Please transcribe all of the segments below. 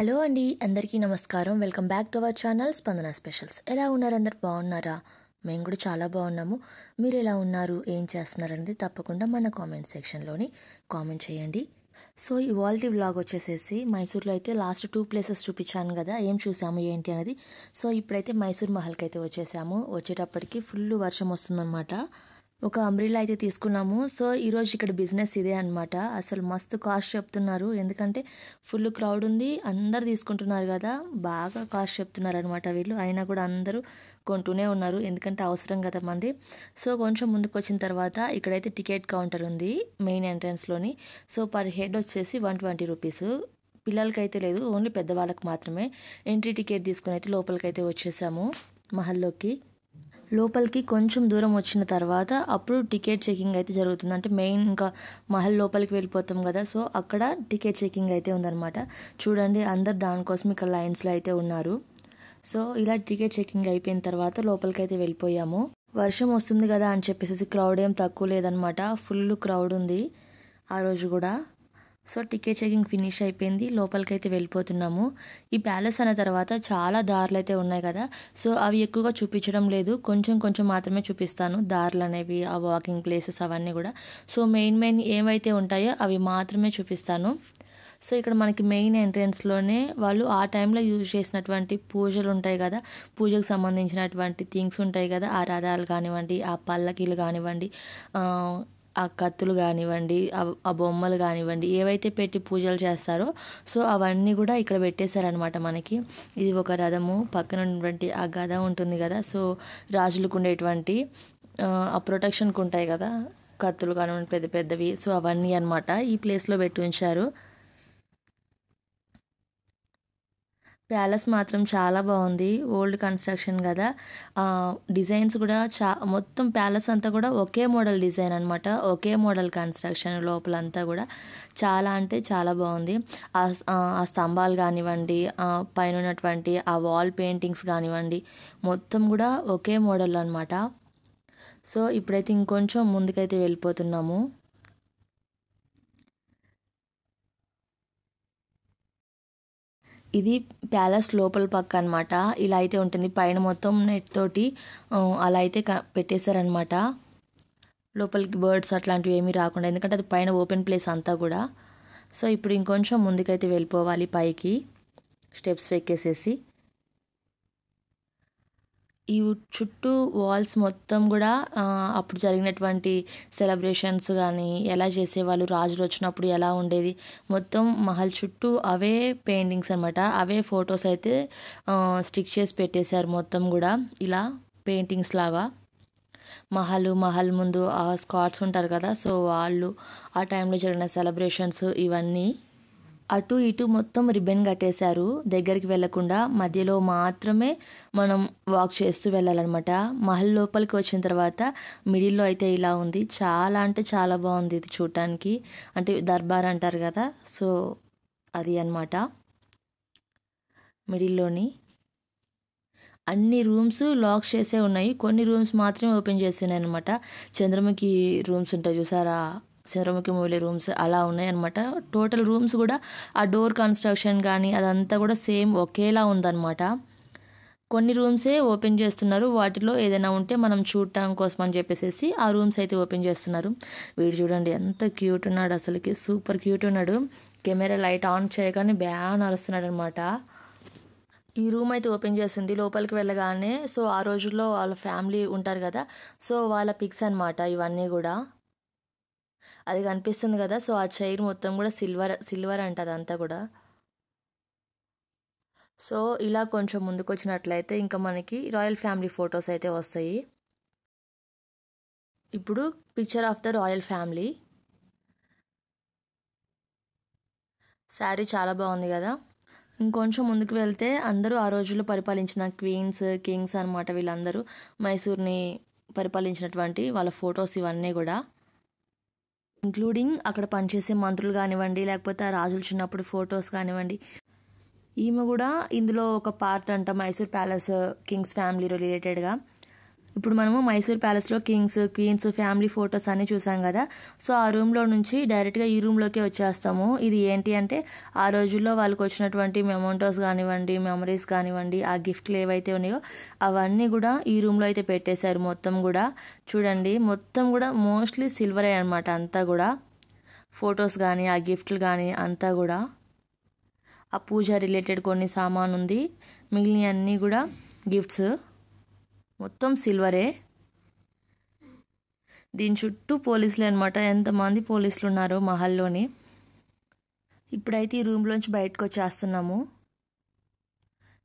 Hello అండి, అందరికీ నమస్కారం. Welcome back to our channel స్పందన స్పెషల్స్. ఎలా ఉన్నారు? అందరు బాగున్నారా? మేము కూడా చాలా బాగున్నాము. మీరు ఎలా ఉన్నారు, ఏం చేస్తున్నారు అనేది తప్పకుండా మన కామెంట్ సెక్షన్లోని కామెంట్ చేయండి. సో ఇవాల్టి వ్లాగ్ వచ్చేసేసి మైసూర్లో అయితే లాస్ట్ 2 ప్లేసెస్ చూపించాను కదా, ఏం చూసాము ఏంటి అనేది. సో ఇప్పుడైతే మైసూర్ మహల్కి అయితే వచ్చేసాము. వచ్చేటప్పటికి ఫుల్ వర్షం వస్తుందన్నమాట. ఒక అంబ్రిల్లా అయితే తీసుకున్నాము. సో ఈరోజు ఇక్కడ బిజినెస్ ఇదే అనమాట. అసలు మస్తు కాస్ట్ చెప్తున్నారు, ఎందుకంటే ఫుల్ క్రౌడ్ ఉంది, అందరు తీసుకుంటున్నారు కదా, బాగా కాస్ట్ చెప్తున్నారు అనమాట వీళ్ళు. అయినా కూడా అందరూ కొంటూనే ఉన్నారు, ఎందుకంటే అవసరం కదా మంది. సో కొంచెం ముందుకు వచ్చిన తర్వాత ఇక్కడైతే టికెట్ కౌంటర్ ఉంది మెయిన్ ఎంట్రన్స్లోని. సో పర్ హెడ్ వచ్చేసి 120 రూపీస్. పిల్లలకైతే లేదు, ఓన్లీ పెద్దవాళ్ళకి మాత్రమే. ఎంట్రీ టికెట్ తీసుకుని అయితే లోపలికైతే వచ్చేసాము మహల్లోకి. లోపలికి కొంచెం దూరం వచ్చిన తర్వాత అప్పుడు టికెట్ చెకింగ్ అయితే జరుగుతుంది. అంటే మెయిన్ ఇంకా మహల్ లోపలికి వెళ్ళిపోతాం కదా, సో అక్కడ టికెట్ చెకింగ్ అయితే ఉందన్నమాట. చూడండి, అందరు దానికోసం ఇక్కడ లైన్స్లో అయితే ఉన్నారు. సో ఇలా టికెట్ చెకింగ్ అయిపోయిన తర్వాత లోపలికి అయితే వెళ్ళిపోయాము. వర్షం వస్తుంది కదా అని చెప్పేసి క్రౌడ్ ఏం తక్కువ లేదనమాట, ఫుల్ క్రౌడ్ ఉంది ఆ రోజు కూడా. సో టికెట్ చెకింగ్ ఫినిష్ అయిపోయింది, లోపలికైతే వెళ్ళిపోతున్నాము. ఈ ప్యాలెస్ అనే తర్వాత చాలా దారులు అయితే ఉన్నాయి కదా, సో అవి ఎక్కువగా చూపించడం లేదు, కొంచెం కొంచెం మాత్రమే చూపిస్తాను. దారులు అనేవి, ఆ వాకింగ్ ప్లేసెస్ అవన్నీ కూడా. సో మెయిన్ ఏవైతే ఉంటాయో అవి మాత్రమే చూపిస్తాను. సో ఇక్కడ మనకి మెయిన్ ఎంట్రన్స్లోనే వాళ్ళు ఆ టైంలో యూజ్ చేసినటువంటి పూజలు ఉంటాయి కదా, పూజకు సంబంధించినటువంటి థింగ్స్ ఉంటాయి కదా, ఆ రథాలు కానివ్వండి, ఆ పల్లకీలు కానివ్వండి, ఆ కత్తులు కానివ్వండి, ఆ బొమ్మలు కానివ్వండి, ఏవైతే పెట్టి పూజలు చేస్తారో సో అవన్నీ కూడా ఇక్కడ పెట్టేశారనమాట మనకి. ఇది ఒక రథము, పక్కన ఉన్నటువంటి ఆ గద ఉంటుంది కదా, సో రాజులకు ఉండేటువంటి ఆ ప్రొటెక్షన్కి ఉంటాయి కదా కత్తులు కానివ్వండి పెద్ద పెద్దవి, సో అవన్నీ అనమాట ఈ ప్లేస్లో పెట్టి ఉంచారు. ప్యాలెస్ మాత్రం చాలా బాగుంది, ఓల్డ్ కన్స్ట్రక్షన్ కదా. డిజైన్స్ కూడా మొత్తం ప్యాలెస్ అంతా కూడా ఒకే మోడల్ డిజైన్ అనమాట, ఒకే మోడల్ కన్స్ట్రక్షన్. లోపలంతా కూడా చాలా అంటే చాలా బాగుంది. ఆ స్తంభాలు కానివ్వండి, పైన ఉన్నటువంటి ఆ వాల్ పెయింటింగ్స్ కానివ్వండి, మొత్తం కూడా ఒకే మోడల్ అనమాట. సో ఇప్పుడైతే ఇంకొంచెం ముందుకైతే వెళ్ళిపోతున్నాము. ఇది ప్యాలెస్ లోపల పక్క అనమాట. ఇలా అయితే ఉంటుంది, పైన మొత్తం నెట్ తోటి అలా అయితే పెట్టేశారనమాట, లోపలికి బర్డ్స్ అట్లాంటివి ఏమీ రాకుండా, ఎందుకంటే అది పైన ఓపెన్ ప్లేస్ అంతా కూడా. సో ఇప్పుడు ఇంకొంచెం ముందుకైతే వెళ్ళిపోవాలి పైకి, స్టెప్స్ ఎక్కేసేసి. ఈ చుట్టూ వాల్స్ మొత్తం కూడా అప్పుడు జరిగినటువంటి సెలబ్రేషన్స్ కానీ, ఎలా చేసేవాళ్ళు, రాజులు వచ్చినప్పుడు ఎలా ఉండేది, మొత్తం మహల్ చుట్టూ అవే పెయింటింగ్స్ అనమాట, అవే ఫొటోస్ అయితే స్టిక్ చేసి పెట్టేశారు మొత్తం కూడా, ఇలా పెయింటింగ్స్ లాగా. మహల్ ముందు ఆ స్కాట్స్ ఉంటారు కదా, సో వాళ్ళు ఆ టైంలో జరిగిన సెలబ్రేషన్స్ ఇవన్నీ. అటు ఇటు మొత్తం రిబ్బన్ కట్టేశారు, దగ్గరికి వెళ్లకుండా మధ్యలో మాత్రమే మనం వాక్ చేస్తూ వెళ్ళాలన్నమాట. మహల్ లోపలికి వచ్చిన తర్వాత మిడిల్లో అయితే ఇలా ఉంది, చాలా అంటే చాలా బాగుంది ఇది చూడటానికి. అంటే దర్బార్ అంటారు కదా, సో అది అన్నమాట. మిడిల్లోని అన్ని రూమ్స్ లాక్ చేసే ఉన్నాయి, కొన్ని రూమ్స్ మాత్రమే ఓపెన్ చేసి ఉన్నాయి అనమాట. చంద్రముఖి రూమ్స్ ఉంటాయి చూసారా, చంద్రముఖి మూవీ రూమ్స్ అలా ఉన్నాయి అనమాట. టోటల్ రూమ్స్ కూడా ఆ డోర్ కన్స్ట్రక్షన్ కానీ అదంతా కూడా సేమ్ ఒకేలా ఉందన్నమాట. కొన్ని రూమ్సే ఓపెన్ చేస్తున్నారు, వాటిలో ఏదైనా ఉంటే మనం చూడటం కోసం అని చెప్పేసి ఆ రూమ్స్ అయితే ఓపెన్ చేస్తున్నారు. వీడు చూడండి ఎంత క్యూట్ ఉన్నాడు, అసలుకి సూపర్ క్యూట్ ఉన్నాడు. కెమెరా లైట్ ఆన్ చేయగానే బ్యాన్ అరుస్తున్నాడు అనమాట. ఈ రూమ్ అయితే ఓపెన్ చేస్తుంది, లోపలికి వెళ్ళగానే సో ఆ రోజుల్లో వాళ్ళ ఫ్యామిలీ ఉంటారు కదా, సో వాళ్ళ పిక్స్ అనమాట ఇవన్నీ కూడా. అది కనిపిస్తుంది కదా, సో ఆ చైర్ మొత్తం కూడా సిల్వర్ అంట అదంతా కూడా. సో ఇలా కొంచెం ముందుకు వచ్చినట్లయితే ఇంకా మనకి రాయల్ ఫ్యామిలీ ఫొటోస్ అయితే వస్తాయి. ఇప్పుడు picture of the royal family. Sari చాలా బాగుంది కదా. ఇంకొంచెం ముందుకు వెళ్తే అందరూ ఆ రోజుల్లో పరిపాలించిన క్వీన్స్, కింగ్స్ అనమాట, వీళ్ళందరూ మైసూర్ని పరిపాలించినటువంటి వాళ్ళ ఫొటోస్ ఇవన్నీ కూడా, ఇంక్లూడింగ్ అక్కడ పనిచేసే మంత్రులు కానివ్వండి, లేకపోతే ఆ రాజులు చిన్నప్పుడు ఫొటోస్ కానివ్వండి. ఈమె కూడా ఇందులో ఒక పార్ట్ అంట, మైసూర్ ప్యాలెస్ కింగ్స్ ఫ్యామిలీ రిలేటెడ్గా. ఇప్పుడు మనము మైసూర్ ప్యాలెస్లో కింగ్స్ క్వీన్స్ ఫ్యామిలీ ఫొటోస్ అన్నీ చూసాం కదా. సో ఆ రూమ్లో నుంచి డైరెక్ట్గా ఈ రూమ్లోకి వచ్చేస్తాము. ఇది ఏంటి అంటే ఆ రోజుల్లో వాళ్ళకి వచ్చినటువంటి మెమోంటోస్ కానివ్వండి, మెమరీస్ కానివ్వండి, ఆ గిఫ్ట్లు ఏవైతే ఉన్నాయో అవన్నీ కూడా ఈ రూమ్లో అయితే పెట్టేశారు. మొత్తం కూడా చూడండి, మొత్తం కూడా మోస్ట్లీ సిల్వరే అనమాట. అంతా కూడా ఫొటోస్ కానీ ఆ గిఫ్ట్లు కానీ అంతా కూడా ఆ పూజ రిలేటెడ్ కొన్ని సామాన్ ఉంది, మిగిలిన అన్నీ కూడా గిఫ్ట్స్ మొత్తం సిల్వరే. దీని చుట్టూ పోలీసులే అనమాట. ఎంతమంది పోలీసులు ఉన్నారు మహల్లోని. ఇప్పుడైతే ఈ రూమ్లోంచి బయటకు వచ్చేస్తున్నాము.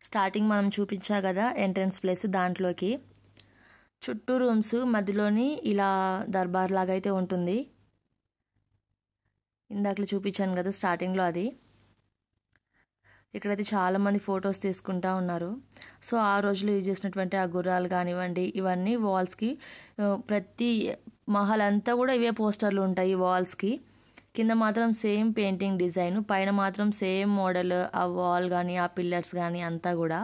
స్టార్టింగ్ మనం చూపించా కదా ఎంట్రన్స్ ప్లేస్, దాంట్లోకి చుట్టూ రూమ్స్, మధ్యలోని ఇలా దర్బార్ లాగా అయితే ఉంటుంది. ఇందాకలో చూపించాను కదా స్టార్టింగ్లో అది. ఇక్కడైతే చాలామంది ఫొటోస్ తీసుకుంటా ఉన్నారు. సో ఆ రోజులో యూజ్ చేసినటువంటి ఆ గుర్రాలు కానివ్వండి, ఇవన్నీ వాల్స్కి, ప్రతి మహల్ అంతా కూడా ఇవే పోస్టర్లు ఉంటాయి వాల్స్కి. కింద మాత్రం సేమ్ పెయింటింగ్ డిజైన్, పైన మాత్రం సేమ్ మోడల్, ఆ వాల్ కానీ ఆ పిల్లర్స్ కానీ అంతా కూడా.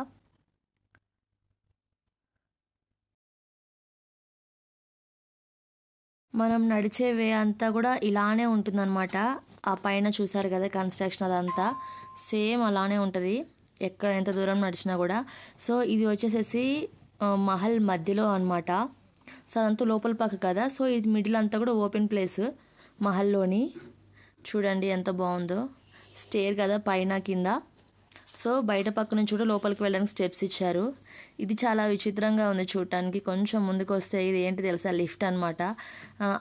మనం నడిచే వే అంతా కూడా ఇలానే ఉంటుందన్నమాట. ఆ పైన చూసారు కదా కన్స్ట్రక్షన్, అదంతా సేమ్ అలానే ఉంటుంది ఎక్కడ ఎంత దూరం నడిచినా కూడా. సో ఇది వచ్చేసేసి మహల్ మధ్యలో అనమాట. సో అదంతా లోపల పక్క కదా. సో ఇది మిడిల్ అంతా కూడా ఓపెన్ ప్లేస్ మహల్లోని. చూడండి ఎంత బాగుందో, స్టేర్ కదా పైన కింద. సో బయట పక్క నుంచి కూడా లోపలికి వెళ్ళడానికి స్టెప్స్ ఇచ్చారు. ఇది చాలా విచిత్రంగా ఉంది చూడటానికి. కొంచెం ముందుకు వస్తే ఇది ఏంటి తెలుసా, లిఫ్ట్ అనమాట.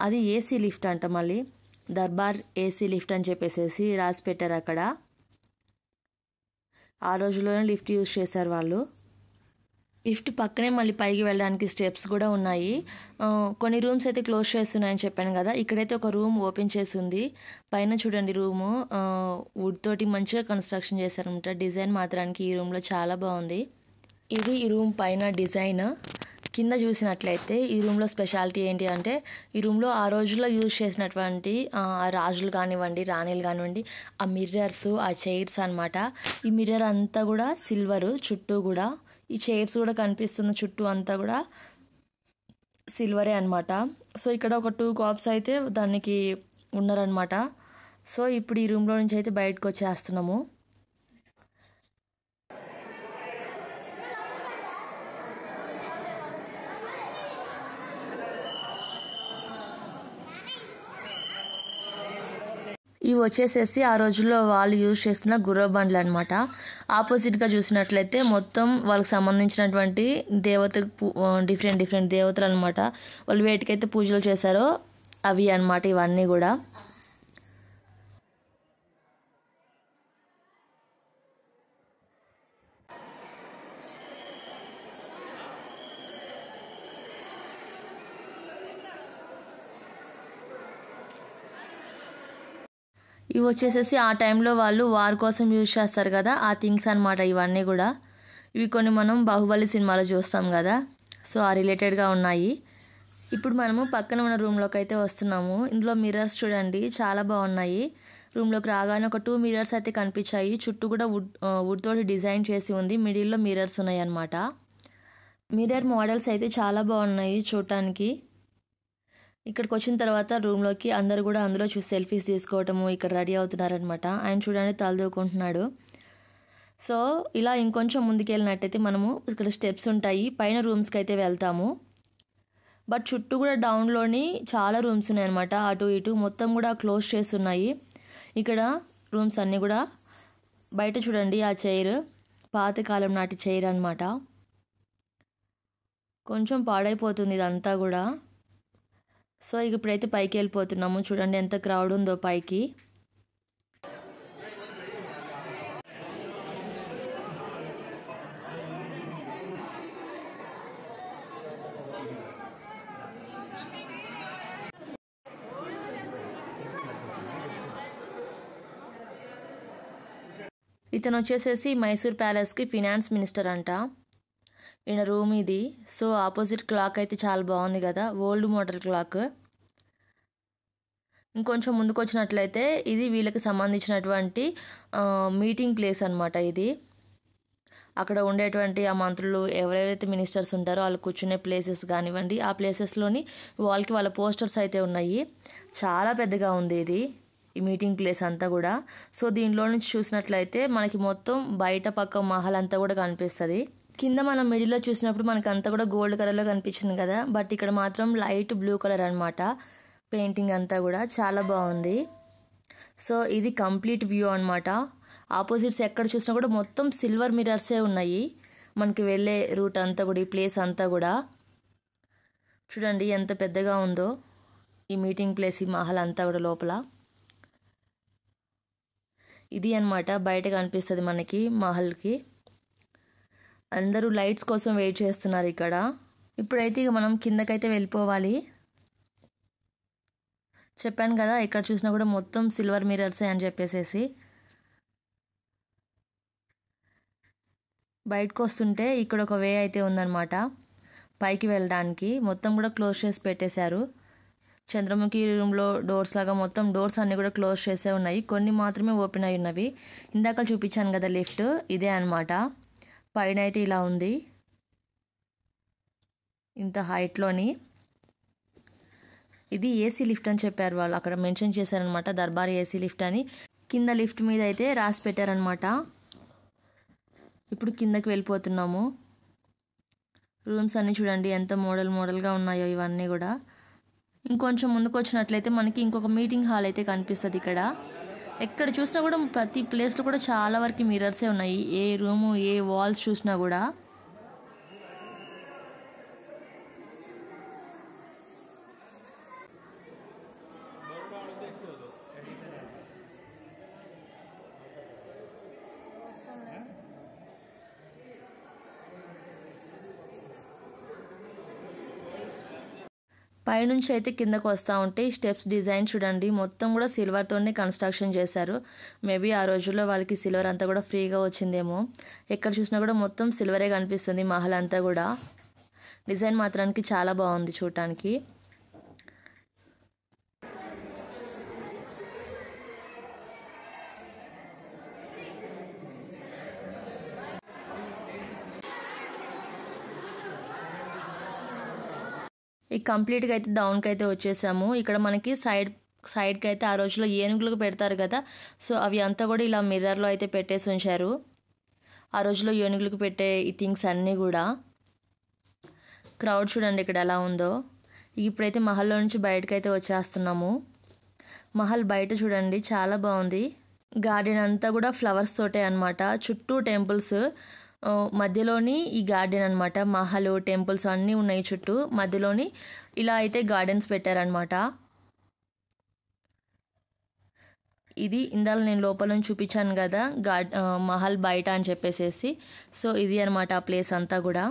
అది ఏసీ లిఫ్ట్ అంట. మళ్ళీ దర్బార్ ఏసీ లిఫ్ట్ అని చెప్పేసి రాసి పెట్టారు అక్కడ. ఆ రోజుల్లోనే లిఫ్ట్ యూజ్ చేశారు వాళ్ళు. లిఫ్ట్ పక్కనే మళ్ళీ పైకి వెళ్ళడానికి స్టెప్స్ కూడా ఉన్నాయి. కొన్ని రూమ్స్ అయితే క్లోజ్ చేస్తున్నాయని చెప్పాను కదా. ఇక్కడైతే ఒక రూమ్ ఓపెన్ చేసి ఉంది. పైన చూడండి రూము వుడ్ తోటి మంచిగా కన్స్ట్రక్షన్ చేశారనమాట. డిజైన్ మాత్రానికి ఈ రూమ్లో చాలా బాగుంది. ఇది ఈ రూమ్ పైన డిజైన్. కింద చూసినట్లయితే ఈ రూమ్లో స్పెషాలిటీ ఏంటి అంటే, ఈ రూమ్లో ఆ రోజుల్లో యూజ్ చేసినటువంటి రాజులు కానివ్వండి, రాణిలు కానివ్వండి, ఆ మిర్రర్స్, ఆ చైర్స్ అనమాట. ఈ మిర్రర్ అంతా కూడా సిల్వరు, చుట్టూ కూడా ఈ చైర్స్ కూడా కనిపిస్తున్న చుట్టూ అంతా కూడా సిల్వరే అనమాట. సో ఇక్కడ ఒక 2 కాప్స్ అయితే దానికి ఉన్నారనమాట. సో ఇప్పుడు ఈ రూమ్లో నుంచి అయితే బయటకు వచ్చేస్తున్నాము. ఇవి వచ్చేసేసి ఆ రోజుల్లో వాళ్ళు యూజ్ చేస్తున్న గుర్ర బండ్లు అనమాట. ఆపోజిట్గా చూసినట్లయితే మొత్తం వాళ్ళకి సంబంధించినటువంటి డిఫరెంట్ దేవతలు అనమాట. వాళ్ళు వేటికైతే పూజలు చేశారో అవి అనమాట ఇవన్నీ కూడా. ఇవి వచ్చేసేసి ఆ టైంలో వాళ్ళు వార్ కోసం యూజ్ చేస్తారు కదా, ఆ థింగ్స్ అనమాట ఇవన్నీ కూడా. ఇవి కొన్ని మనం బాహుబలి సినిమాలో చూస్తాం కదా, సో ఆ రిలేటెడ్గా ఉన్నాయి. ఇప్పుడు మనము పక్కన ఉన్న రూమ్లోకి అయితే వస్తున్నాము. ఇందులో మిర్రర్స్ చూడండి చాలా బాగున్నాయి. రూమ్లోకి రాగానే ఒక 2 మిర్రర్స్ అయితే కనిపించాయి. చుట్టూ కూడా వుడ్ తోటి డిజైన్ చేసి ఉంది. మిడిల్లో మిర్రర్స్ ఉన్నాయి అన్నమాట. మిర్రర్ మోడల్స్ అయితే చాలా బాగున్నాయి చూడటానికి. ఇక్కడికి వచ్చిన తర్వాత రూమ్లోకి అందరు కూడా అందులో చూసి సెల్ఫీస్ తీసుకోవటము, ఇక్కడ రెడీ అవుతున్నారనమాట. ఆయన చూడండి తలదూకుంటున్నాడు. సో ఇలా ఇంకొంచెం ముందుకెళ్ళినట్టయితే మనము ఇక్కడ స్టెప్స్ ఉంటాయి, పైన రూమ్స్కి అయితే వెళ్తాము. బట్ చుట్టూ కూడా డౌన్లోని చాలా రూమ్స్ ఉన్నాయన్నమాట. అటు ఇటు మొత్తం కూడా క్లోజ్ చేసి ఉన్నాయి. ఇక్కడ రూమ్స్ అన్నీ కూడా. బయట చూడండి ఆ చైర్, పాతకాలం నాటి చైర్ అనమాట. కొంచెం పాడైపోతుంది ఇదంతా కూడా. సో ఇప్పుడైతే పైకి వెళ్ళిపోతున్నాము. చూడండి ఎంత క్రౌడ్ ఉందో పైకి. ఇతను వచ్చేసేసి మైసూర్ ప్యాలెస్కి ఫినాన్స్ మినిస్టర్ అంట. ఈయన రూమ్ ఇది. సో ఆపోజిట్ క్లాక్ అయితే చాలా బాగుంది కదా, ఓల్డ్ మోడల్ క్లాక్. ఇంకొంచెం ముందుకు వచ్చినట్లయితే ఇది వీళ్ళకి సంబంధించినటువంటి మీటింగ్ ప్లేస్ అనమాట. ఇది అక్కడ ఉండేటువంటి ఆ మంత్రులు ఎవరైతే మినిస్టర్స్ ఉంటారో వాళ్ళు కూర్చునే ప్లేసెస్ కానివ్వండి, ఆ ప్లేసెస్లోని వాల్కి వాళ్ళ పోస్టర్స్ అయితే ఉన్నాయి. చాలా పెద్దగా ఉంది ఇది ఈ మీటింగ్ ప్లేస్ అంతా కూడా. సో దీనిలో నుంచి చూసినట్లయితే మనకి మొత్తం బయట పక్క మహల్ అంతా కూడా కనిపిస్తుంది. కింద మనం మిడిల్లో చూసినప్పుడు మనకి అంతా కూడా గోల్డ్ కలర్లో కనిపించింది కదా, బట్ ఇక్కడ మాత్రం లైట్ బ్లూ కలర్ అనమాట. పెయింటింగ్ అంతా కూడా చాలా బాగుంది. సో ఇది కంప్లీట్ వ్యూ అనమాట. ఆపోజిట్స్ ఎక్కడ చూసినా కూడా మొత్తం సిల్వర్ మిరర్సే ఉన్నాయి. మనకి వెళ్ళే రూట్ అంతా కూడా, ఈ ప్లేస్ అంతా కూడా చూడండి ఎంత పెద్దగా ఉందో ఈ మీటింగ్ ప్లేస్, ఈ మహల్ అంతా కూడా లోపల. ఇది అనమాట బయట కనిపిస్తుంది మనకి మహల్కి. అందరూ లైట్స్ కోసం వెయిట్ చేస్తున్నారు ఇక్కడ. ఇప్పుడైతే ఇక మనం కిందకైతే వెళ్ళిపోవాలి. చెప్పాను కదా ఇక్కడ చూసినా కూడా మొత్తం సిల్వర్ మిరర్సే అని చెప్పేసేసి. బయటకు వస్తుంటే ఇక్కడ ఒక వే అయితే ఉందన్నమాట పైకి వెళ్ళడానికి. మొత్తం కూడా క్లోజ్ చేసి పెట్టేశారు. చంద్రముఖి రూమ్లో డోర్స్ లాగా మొత్తం డోర్స్ అన్నీ కూడా క్లోజ్ చేసే ఉన్నాయి. కొన్ని మాత్రమే ఓపెన్ అయి ఉన్నవి. ఇందాక చూపించాను కదా లిఫ్ట్, ఇదే అనమాట. పైన అయితే ఇలా ఉంది ఇంత హైట్లోని. ఇది ఏసీ లిఫ్ట్ అని చెప్పారు వాళ్ళు, అక్కడ మెన్షన్ చేశారనమాట దర్బార్ ఏసీ లిఫ్ట్ అని. కింద లిఫ్ట్ మీద అయితే రాసి పెట్టారనమాట. ఇప్పుడు కిందకి వెళ్ళిపోతున్నాము. రూమ్స్ అన్నీ చూడండి ఎంత మోడల్గా ఉన్నాయో ఇవన్నీ కూడా. ఇంకొంచెం ముందుకు వచ్చినట్లయితే మనకి ఇంకొక మీటింగ్ హాల్ అయితే కనిపిస్తుంది ఇక్కడ. ఎక్కడ చూసినా కూడా ప్రతి ప్లేస్లో కూడా చాలా వరకు మిరర్సే ఉన్నాయి. ఏ రూము ఏ వాల్స్ చూసినా కూడా. పైనుంచి అయితే కిందకు వస్తూ ఉంటే స్టెప్స్ డిజైన్ చూడండి మొత్తం కూడా సిల్వర్తోనే కన్స్ట్రక్షన్ చేశారు. మేబీ ఆ రోజుల్లో వాళ్ళకి సిల్వర్ అంతా కూడా ఫ్రీగా వచ్చిందేమో. ఎక్కడ చూసినా కూడా మొత్తం సిల్వరే కనిపిస్తుంది మహల్ అంతా కూడా. డిజైన్ మాత్రానికి చాలా బాగుంది చూడటానికి. ఈ కంప్లీట్గా అయితే డౌన్కి అయితే వచ్చేసాము. ఇక్కడ మనకి సైడ్కి అయితే ఆ రోజులో ఏనుగులకు పెడతారు కదా, సో అవి అంతా కూడా ఇలా మిర్రర్లో అయితే పెట్టేసి ఉంచారు. ఆ రోజులో ఏనుగులకు పెట్టే ఈ థింగ్స్ అన్నీ కూడా. క్రౌడ్ చూడండి ఇక్కడ ఎలా ఉందో. ఇప్పుడైతే మహల్లో నుంచి బయటకు అయితే వచ్చేస్తున్నాము. మహల్ బయట చూడండి చాలా బాగుంది. గార్డెన్ అంతా కూడా ఫ్లవర్స్ తోటే అనమాట. చుట్టూ టెంపుల్స్, మధ్యలోని ఈ గార్డెన్ అనమాట. మహల్ టెంపుల్స్ అన్నీ ఉన్నాయి చుట్టూ. మధ్యలోని ఇలా అయితే గార్డెన్స్ పెట్టారనమాట. ఇది ఇందాక నేను లోపల నుంచి చూపించాను కదా మహల్ బయట అని చెప్పేసేసి. సో ఇది అనమాట ఆ ప్లేస్ అంతా కూడా.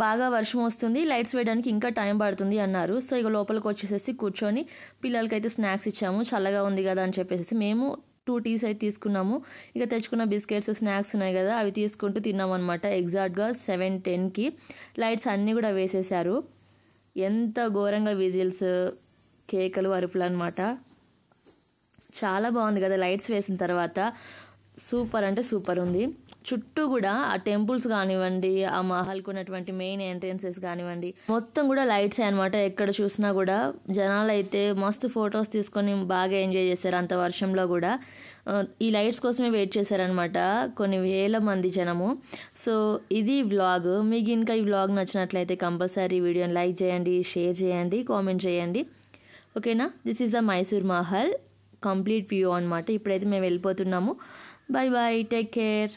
బాగా వర్షం వస్తుంది, లైట్స్ వేయడానికి ఇంకా టైం పడుతుంది అన్నారు. సో ఇక లోపలికి వచ్చేసేసి కూర్చొని పిల్లలకైతే స్నాక్స్ ఇచ్చాము. చల్లగా ఉంది కదా అని చెప్పేసి మేము 2 టీస్ అయితే తీసుకున్నాము. ఇక తెచ్చుకున్న బిస్కెట్స్ స్నాక్స్ ఉన్నాయి కదా అవి తీసుకుంటూ తిన్నాము అనమాట. ఎగ్జాక్ట్గా 7:10కి లైట్స్ అన్నీ కూడా వేసేసారు. ఎంత ఘోరంగా విజిల్స్, కేకలు, అరుపులు అనమాట. చాలా బాగుంది కదా లైట్స్ వేసిన తర్వాత. సూపర్ అంటే సూపర్ ఉంది. చుట్టూ కూడా ఆ టెంపుల్స్ కానివ్వండి, ఆ మహల్కి ఉన్నటువంటి మెయిన్ ఎంట్రన్సెస్ కానివ్వండి మొత్తం కూడా లైట్సే అనమాట. ఎక్కడ చూసినా కూడా జనాలు అయితే మస్తు ఫొటోస్ తీసుకొని బాగా ఎంజాయ్ చేశారు అంత వర్షంలో కూడా. ఈ లైట్స్ కోసమే వెయిట్ చేశారనమాట కొన్ని వేల మంది జనము. సో ఇది వ్లాగ్. మీకు ఇంకా ఈ వ్లాగ్ నచ్చినట్లయితే కంపల్సరీ వీడియోని లైక్ చేయండి, షేర్ చేయండి, కామెంట్ చేయండి. ఓకేనా. This is the Mysore Mahal complete view అనమాట. ఇప్పుడైతే మేము వెళ్ళిపోతున్నాము. Bye bye, take care.